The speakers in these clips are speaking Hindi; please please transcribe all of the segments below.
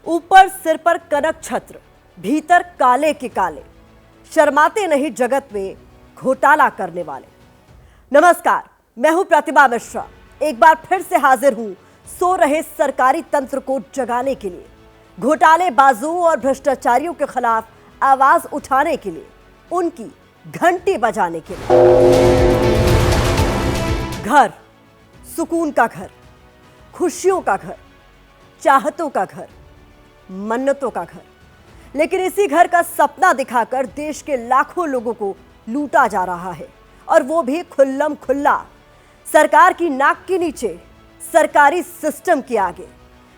ऊपर सिर पर कनक छत्र, भीतर काले के काले, शर्माते नहीं जगत में घोटाला करने वाले। नमस्कार, मैं हूं प्रतिभा मिश्रा। एक बार फिर से हाजिर हूं सो रहे सरकारी तंत्र को जगाने के लिए, घोटालेबाजों और भ्रष्टाचारियों के खिलाफ आवाज उठाने के लिए, उनकी घंटी बजाने के लिए। घर, सुकून का घर, खुशियों का घर, चाहतों का घर, मन्नतों का घर, लेकिन इसी घर का सपना दिखाकर देश के लाखों लोगों को लूटा जा रहा है, और वो भी खुल्लम खुल्ला, सरकार की नाक के नीचे, सरकारी सिस्टम के आगे।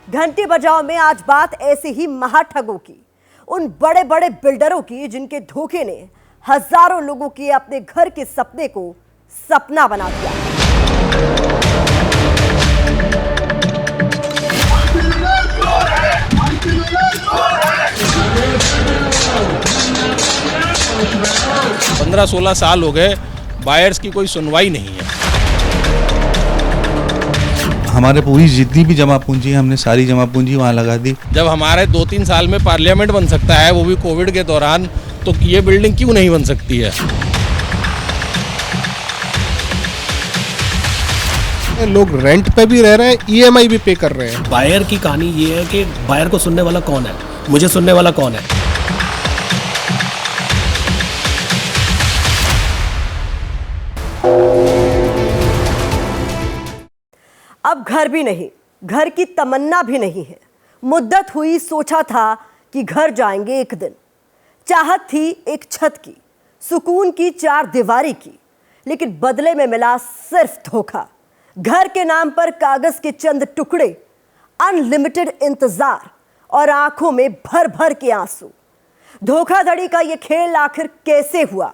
घंटी बजाओ में आज बात ऐसे ही महाठगों की, उन बड़े बड़े बिल्डरों की जिनके धोखे ने हजारों लोगों के अपने घर के सपने को सपना बना दिया। 15-16 साल हो गए, बायर्स की कोई सुनवाई नहीं है। हमारे पूरी जितनी भी जमा पूंजी है, हमने सारी जमा पूंजी वहाँ लगा दी। जब हमारे 2-3 साल में पार्लियामेंट बन सकता है, वो भी कोविड के दौरान, तो ये बिल्डिंग क्यों नहीं बन सकती है? लोग रेंट पे भी रह रहे हैं, ईएमआई भी पे कर रहे हैं। बायर की कहानी ये है कि बायर को सुनने वाला कौन है, मुझे सुनने वाला कौन है। अब घर भी नहीं, घर की तमन्ना भी नहीं है। मुद्दत हुई, सोचा था कि घर जाएंगे एक दिन, चाहत थी एक छत की, सुकून की 4 दीवारी की, लेकिन बदले में मिला सिर्फ धोखा। घर के नाम पर कागज के चंद टुकड़े, अनलिमिटेड इंतजार और आंखों में भर भर के आंसू। धोखाधड़ी का यह खेल आखिर कैसे हुआ?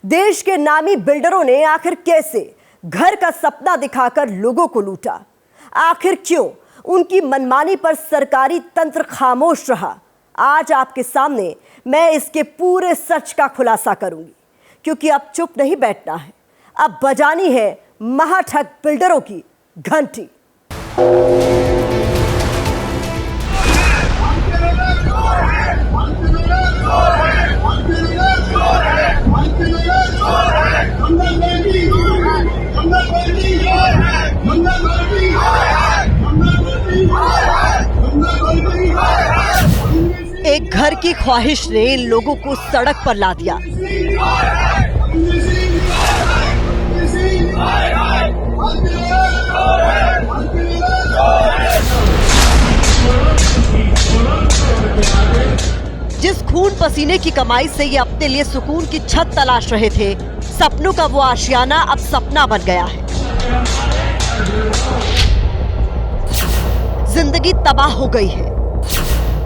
देश के नामी बिल्डरों ने आखिर कैसे घर का सपना दिखाकर लोगों को लूटा? आखिर क्यों उनकी मनमानी पर सरकारी तंत्र खामोश रहा? आज आपके सामने मैं इसके पूरे सच का खुलासा करूंगी, क्योंकि अब चुप नहीं बैठना है, अब बजानी है महाठग बिल्डरों की घंटी। एक घर की ख्वाहिश ने इन लोगों को सड़क पर ला दिया। जिस खून पसीने की कमाई से ये अपने लिए सुकून की छत तलाश रहे थे, सपनों का वो आशियाना अब सपना बन गया है। जिंदगी तबाह हो गई है,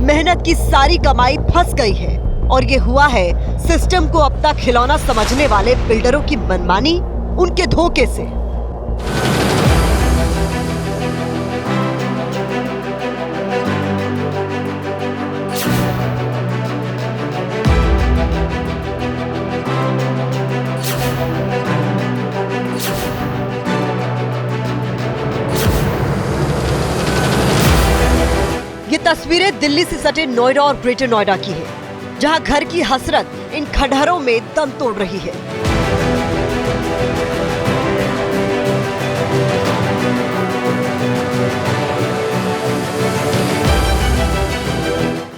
मेहनत की सारी कमाई फंस गई है, और ये हुआ है सिस्टम को अपना खिलौना समझने वाले बिल्डरों की मनमानी, उनके धोखे से। ये तस्वीरें दिल्ली से सटे नोएडा और ग्रेटर नोएडा की है, जहां घर की हसरत इन खंडहरों में दम तोड़ रही है।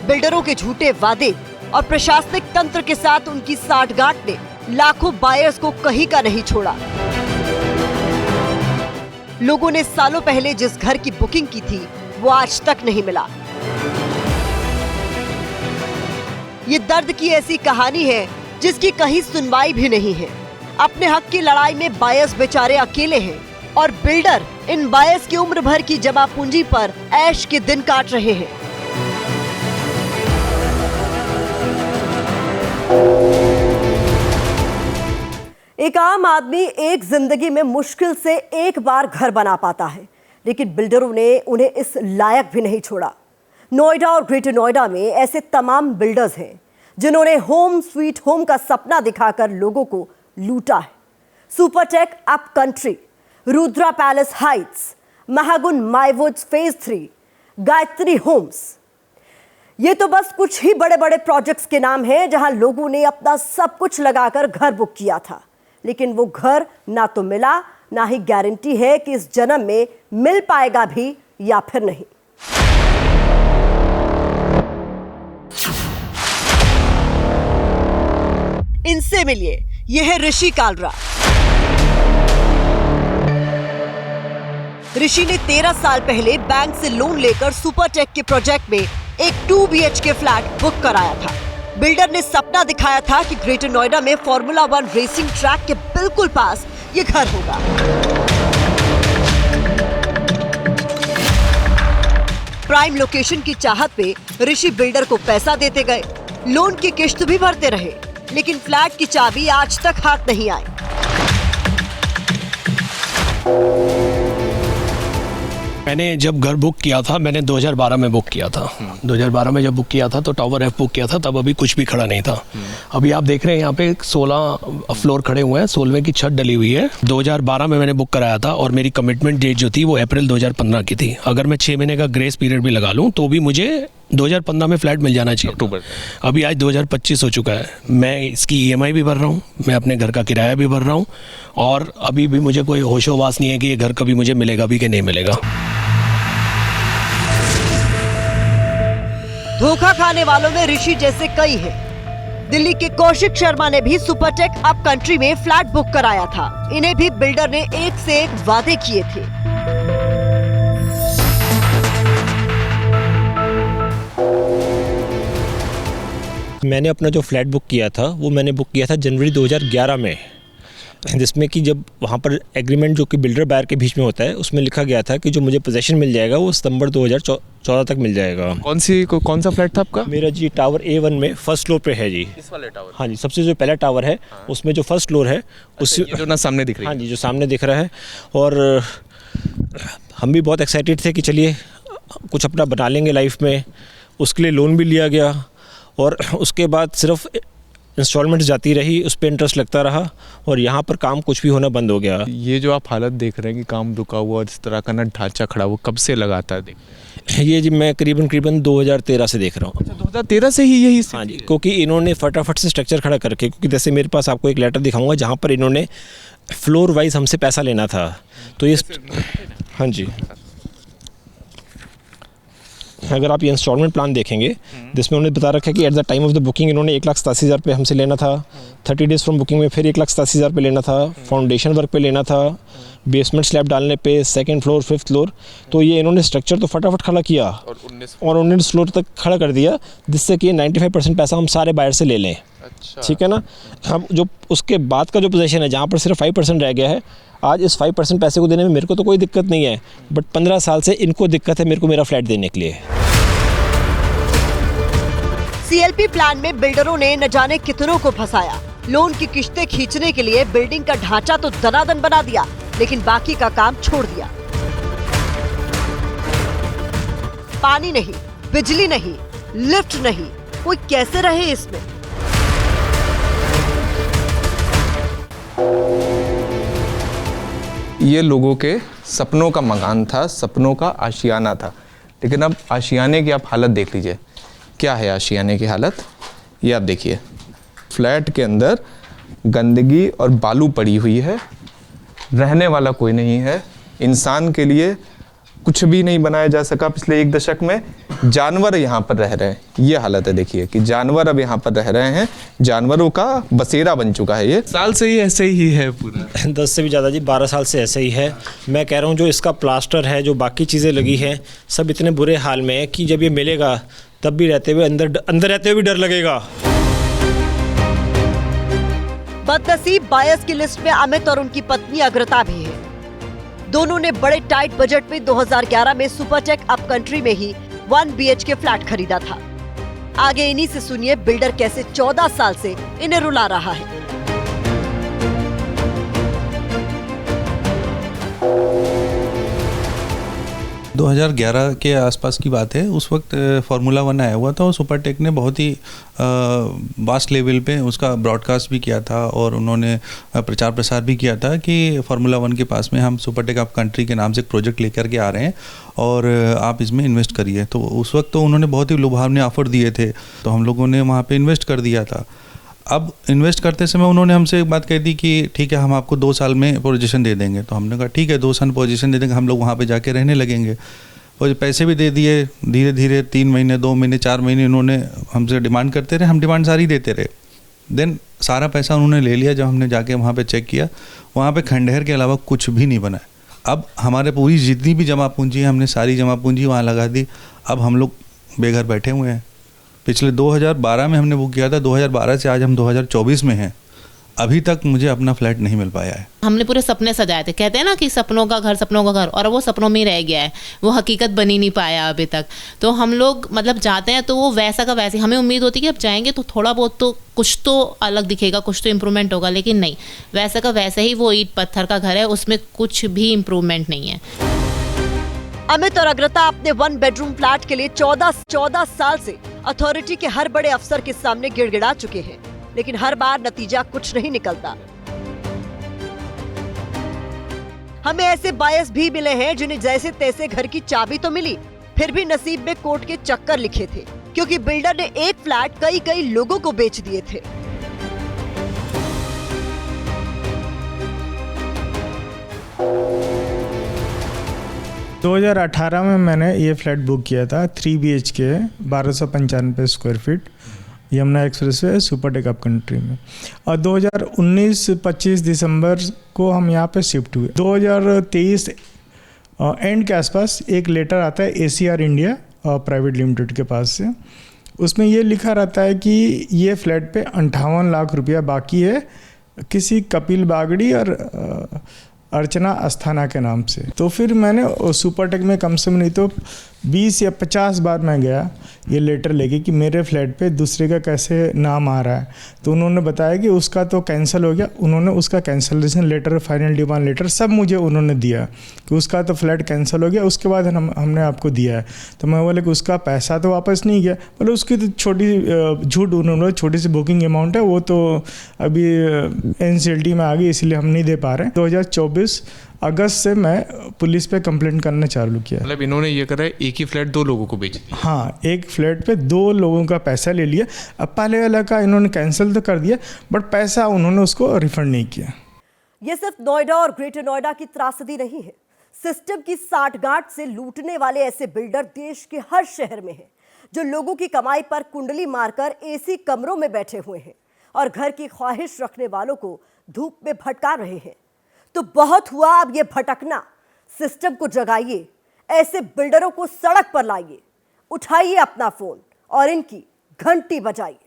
बिल्डरों के झूठे वादे और प्रशासनिक तंत्र के साथ उनकी साठगांठ ने लाखों बायर्स को कहीं का नहीं छोड़ा। लोगों ने सालों पहले जिस घर की बुकिंग की थी, वो आज तक नहीं मिला। ये दर्द की ऐसी कहानी है जिसकी कहीं सुनवाई भी नहीं है। अपने हक की लड़ाई में बायर्स बेचारे अकेले हैं, और बिल्डर इन बायर्स की उम्र भर की जमा पूंजी पर ऐश के दिन काट रहे हैं। एक आम आदमी एक जिंदगी में मुश्किल से एक बार घर बना पाता है, लेकिन बिल्डरों ने उन्हें इस लायक भी नहीं छोड़ा। नोएडा और ग्रेटर नोएडा में ऐसे तमाम बिल्डर्स हैं जिन्होंने होम स्वीट होम का सपना दिखाकर लोगों को लूटा है। Supertech Upcountry, Rudra Palace Heights, Mahagun Mywoods phase 3, Gayatri Homes. ये तो बस कुछ ही बड़े बड़े प्रोजेक्ट्स के नाम हैं जहां लोगों ने अपना सब कुछ लगाकर घर बुक किया था, लेकिन वो घर ना तो मिला, ना ही गारंटी है कि इस जन्म में मिल पाएगा भी या फिर नहीं। इनसे मिलिए, यह है ऋषि कालरा। ऋषि ने 13 साल पहले बैंक से लोन लेकर सुपरटेक के प्रोजेक्ट में एक 2 BHK फ्लैट बुक कराया था। बिल्डर ने सपना दिखाया था कि ग्रेटर नोएडा में फॉर्मूला 1 रेसिंग ट्रैक के बिल्कुल पास ये घर होगा। प्राइम लोकेशन की चाहत पे ऋषि बिल्डर को पैसा देते गए, लोन की किश्त भी भरते रहे, लेकिन फ्लैट की चाबी आज तक हाथ नहीं आई। मैंने जब घर बुक किया था, मैंने 2012 में बुक किया था। 2012 में जब बुक किया था तो टावर F बुक किया था, तब अभी कुछ भी खड़ा नहीं था। अभी आप देख रहे हैं यहाँ पे 16 फ्लोर खड़े हुए हैं, 16वें की छत डली हुई है। 2012 में मैंने बुक कराया था और मेरी कमिटमेंट डेट जो थी वो अप्रैल 2015 की थी। अगर मैं 6 महीने का ग्रेस पीरियड भी लगा लूँ तो भी मुझे 2015 में फ्लैट मिल जाना चाहिए। अक्टूबर। अभी आज 2025 हो चुका है, मैं इसकी EMI भी भर रहा हूँ, मैं अपने घर का किराया भी भर रहा हूँ और अभी भी मुझे कोई होशोवास नहीं है कि ये घर कभी मुझे मिलेगा भी कि नहीं मिलेगा। धोखा खाने वालों में ऋषि जैसे कई हैं। दिल्ली के कौशिक शर्मा ने भी सुपरटेक अप कंट्री में फ्लैट बुक कराया था। इन्हें भी बिल्डर ने एक से एक वादे किए थे। मैंने अपना जो फ्लैट बुक किया था वो मैंने बुक किया था जनवरी 2011 में, जिसमें कि जब वहाँ पर एग्रीमेंट जो कि बिल्डर बायर के बीच में होता है उसमें लिखा गया था कि जो मुझे पोजेशन मिल जाएगा वो सितंबर 2014 तक मिल जाएगा। कौन सा फ्लैट था आपका? मेरा जी टावर A1 में फर्स्ट फ्लोर पे है जी। इस वाले टावर? हाँ जी, सबसे जो पहला टावर है उसमें जो फर्स्ट फ्लोर है उस ये जो ना सामने दिख रही है। हाँ जी, जो सामने दिख रहा है। और हम भी बहुत एक्साइटेड थे कि चलिए कुछ अपना बना लेंगे लाइफ में। उसके लिए लोन भी लिया गया और उसके बाद सिर्फ इंस्टॉलमेंट जाती रही, उस पर इंटरेस्ट लगता रहा और यहाँ पर काम कुछ भी होना बंद हो गया। ये जो आप हालत देख रहे हैं कि काम रुका हुआ और इस तरह का ना ढांचा खड़ा हुआ, कब से लगाता है? ये जी मैं करीबन 2013 से देख रहा हूँ। 2013 से ही यही? हाँ जी, क्योंकि इन्होंने फटाफट से स्ट्रक्चर खड़ा करके, क्योंकि जैसे मेरे पास आपको एक लेटर दिखाऊंगा जहाँ पर इन्होंने फ्लोर वाइज हमसे पैसा लेना था। तो ये हाँ जी, अगर आप ये इंस्टॉलमेंट प्लान देखेंगे जिसमें उन्होंने बता रखा है कि at the time of the booking इन्होंने 1,87,000 रुपये हमसे लेना था। 30 डेज़ फ्रॉम बुकिंग में फिर 1,87,000 रुपये लेना था। फाउंडेशन वर्क पे लेना था, बेसमेंट स्लैब डालने पे, 2nd फ्लोर 5th फ्लोर। तो ये इन्होंने स्ट्रक्चर तो फटाफट खड़ा किया और 19 फ्लोर तक खड़ा कर दिया, जिससे कि 95% पैसा हम सारे बायर से ले लें। अच्छा। ठीक है ना। हम जो उसके बाद का जो पोजीशन है जहाँ पर सिर्फ 5% रह गया है, आज इस 5% पैसे को देने में मेरे को तो कोई दिक्कत नहीं है, बट 15 साल से इनको दिक्कत है मेरे को मेरा फ्लैट देने के लिए। CLP प्लान में बिल्डरों ने न जाने कितनों को फंसाया। लोन की किश्तें खींचने के लिए बिल्डिंग का ढांचा तो दनादन बना दिया, लेकिन बाकी का काम छोड़ दिया। पानी नहीं, बिजली नहीं, लिफ्ट नहीं, कोई कैसे रहे इसमें? ये लोगों के सपनों का मकान था, सपनों का आशियाना था, लेकिन अब आशियाने की आप हालत देख लीजिए। क्या है आशियाने की हालत, ये आप देखिए। फ्लैट के अंदर गंदगी और बालू पड़ी हुई है, रहने वाला कोई नहीं है, इंसान के लिए कुछ भी नहीं बनाया जा सका पिछले 1 दशक में। जानवर यहाँ पर रह रहे हैं, ये हालत है। देखिए कि जानवर अब यहाँ पर रह रहे हैं, जानवरों का बसेरा बन चुका है। ये साल से ही ऐसे ही है पूरा? 10 से भी ज़्यादा जी, 12 साल से ऐसे ही है। मैं कह रहा हूँ जो इसका प्लास्टर है, जो बाकी चीज़ें लगी हैं, सब इतने बुरे हाल में है कि जब ये मिलेगा तब भी रहते हुए अंदर रहते हुए भी डर लगेगा। बदनसीब बायर्स की लिस्ट में अमित और उनकी पत्नी अग्रता भी है। दोनों ने बड़े टाइट बजट में 2011 में सुपरटेक अप कंट्री में ही 1 BHK फ्लैट खरीदा था। आगे इन्हीं से सुनिए बिल्डर कैसे 14 साल से इन्हें रुला रहा है। 2011 के आसपास की बात है। उस वक्त फार्मूला 1 आया हुआ था और सुपरटेक ने बहुत ही वास्ट लेवल पे उसका ब्रॉडकास्ट भी किया था और उन्होंने प्रचार प्रसार भी किया था कि फार्मूला 1 के पास में हम सुपरटेक ऑफ कंट्री के नाम से एक प्रोजेक्ट लेकर के आ रहे हैं और आप इसमें इन्वेस्ट करिए। तो उस वक्त तो उन्होंने बहुत ही लुभावने ऑफ़र दिए थे, तो हम लोगों ने वहाँ पे इन्वेस्ट कर दिया था। अब इन्वेस्ट करते समय उन्होंने हमसे एक बात कह दी कि ठीक है, हम आपको 2 साल में पोजीशन दे देंगे। तो हमने कहा ठीक है, 2 साल पोजीशन दे देंगे, हम लोग वहाँ पे जाके रहने लगेंगे। और पैसे भी दे दिए, धीरे धीरे 3 महीने 2 महीने 4 महीने उन्होंने हमसे डिमांड करते रहे, हम डिमांड सारी देते रहे। देन सारा पैसा उन्होंने ले लिया। जब हमने जाके वहाँ पे चेक किया, वहाँ पे खंडहर के अलावा कुछ भी नहीं बना है। अब हमारे पूरी जितनी भी जमा पूंजी है, हमने सारी जमा पूंजी वहाँ लगा दी। अब हम लोग बेघर बैठे हुए हैं। पिछले 2012 में हमने बुक किया था, 2012 से आज हम 2024 में हैं, अभी तक मुझे अपना फ्लैट नहीं मिल पाया है। हमने पूरे सपने सजाए थे, कहते हैं ना कि सपनों का घर, और वो सपनों में ही रह गया है, वो हकीकत बनी नहीं पाया अभी तक। तो हम लोग मतलब जाते हैं तो वो वैसा का वैसे, हमें उम्मीद होती है कि अब जाएंगे तो थोड़ा बहुत तो कुछ तो अलग दिखेगा, कुछ तो इम्प्रूवमेंट होगा, लेकिन नहीं, वैसा का वैसे ही वो ईंट पत्थर का घर है, उसमें कुछ भी इम्प्रूवमेंट नहीं है। अमित और अग्रता अपने 1 बेडरूम फ्लैट के लिए 14 साल से अथॉरिटी के हर बड़े अफसर के सामने गिड़गिड़ा चुके हैं, लेकिन हर बार नतीजा कुछ नहीं निकलता। हमें ऐसे बायस भी मिले हैं जिन्हें जैसे तैसे घर की चाबी तो मिली, फिर भी नसीब में कोर्ट के चक्कर लिखे थे, क्योंकि बिल्डर ने एक फ्लैट कई लोगों को बेच दिए थे। – 2018 में मैंने ये फ्लैट बुक किया था, 3 BHK 1295 square feet, Yamuna express way, Supertech of country में। और 2019-25 दिसंबर को हम यहाँ पे शिफ्ट हुए। 2023 एंड के आसपास एक लेटर आता है ACR इंडिया प्राइवेट लिमिटेड के पास से। उसमें ये लिखा रहता है कि ये फ्लैट पे 58 लाख रुपया बाकी है किसी कपिल बागड़ी और अर्चना अस्थाना के नाम से। तो फिर मैंने सुपरटेक में कम से कम नहीं तो 20 या 50 बार मैं गया ये लेटर लेके कि मेरे फ्लैट पे दूसरे का कैसे नाम आ रहा है। तो उन्होंने बताया कि उसका तो कैंसिल हो गया। उन्होंने उसका cancellation letter, final demand letter सब मुझे उन्होंने दिया कि उसका तो फ्लैट कैंसिल हो गया, उसके बाद हमने आपको दिया है। तो मैं बोले कि उसका पैसा तो वापस नहीं गया। बोले उसकी तो छोटी झूठ, उन्होंने छोटी सी बुकिंग अमाउंट है, वो तो अभी NCLT में आ गई, इसलिए हम नहीं दे पा रहे हैं। 2024 अगस्त से मैं पुलिस पे कंप्लेंट करना चालू किया। मतलब इन्होंने ये करा है, एक ही फ्लैट 2 लोगों को बेच दिया। हाँ, एक फ्लैट पे 2 लोगों का पैसा ले लिया। अब पहले वाला का इन्होंने कैंसिल तो कर दिया, बट पैसा उन्होंने उसको रिफंड नहीं किया। ये सिर्फ नोएडा और ग्रेटर नोएडा की त्रासदी नहीं है। सिस्टम की साठगांठ से लूटने वाले ऐसे बिल्डर देश के हर शहर में हैं, जो लोगों की कमाई पर कुंडली मारकर AC कमरों में बैठे हुए हैं और घर की ख्वाहिश रखने वालों को धूप में भटका रहे हैं। तो बहुत हुआ अब ये भटकना। सिस्टम को जगाइए, ऐसे बिल्डरों को सड़क पर लाइए, उठाइए अपना फोन और इनकी घंटी बजाइए।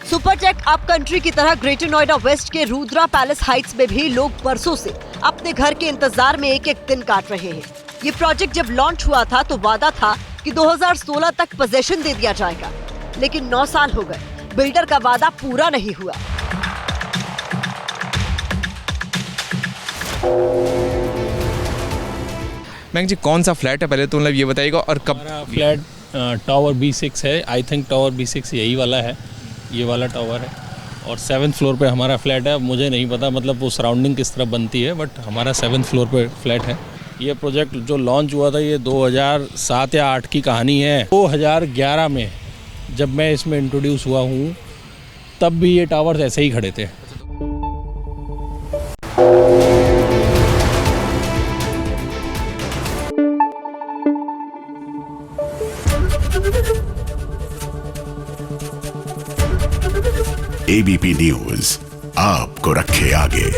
सुपरटेक अप कंट्री की तरह ग्रेटर नोएडा वेस्ट के रुद्रा पैलेस हाइट्स में भी लोग बरसों से अपने घर के इंतजार में एक एक दिन काट रहे हैं। ये प्रोजेक्ट जब लॉन्च हुआ था तो वादा था कि 2016 तक पोजीशन दे दिया जाएगा, लेकिन 9 साल हो गए, बिल्डर का वादा पूरा नहीं हुआ। मैंग जी, कौन सा फ्लैट है पहले तो मतलब ये बताइएगा, और कब? फ्लैट टावर B6 है। आई थिंक टावर B6 यही वाला है, ये वाला टावर है, और 7th फ्लोर पे हमारा फ्लैट है। मुझे नहीं पता मतलब वो सराउंडिंग किस तरह बनती है, बट हमारा 7th फ्लोर पे फ्लैट है। ये प्रोजेक्ट जो लॉन्च हुआ था ये 2007 या 8 की कहानी है। 2011 में जब मैं इसमें इंट्रोड्यूस हुआ हूँ तब भी ये टावर्स ऐसे ही खड़े थे। ABP न्यूज़ आपको रखे आगे।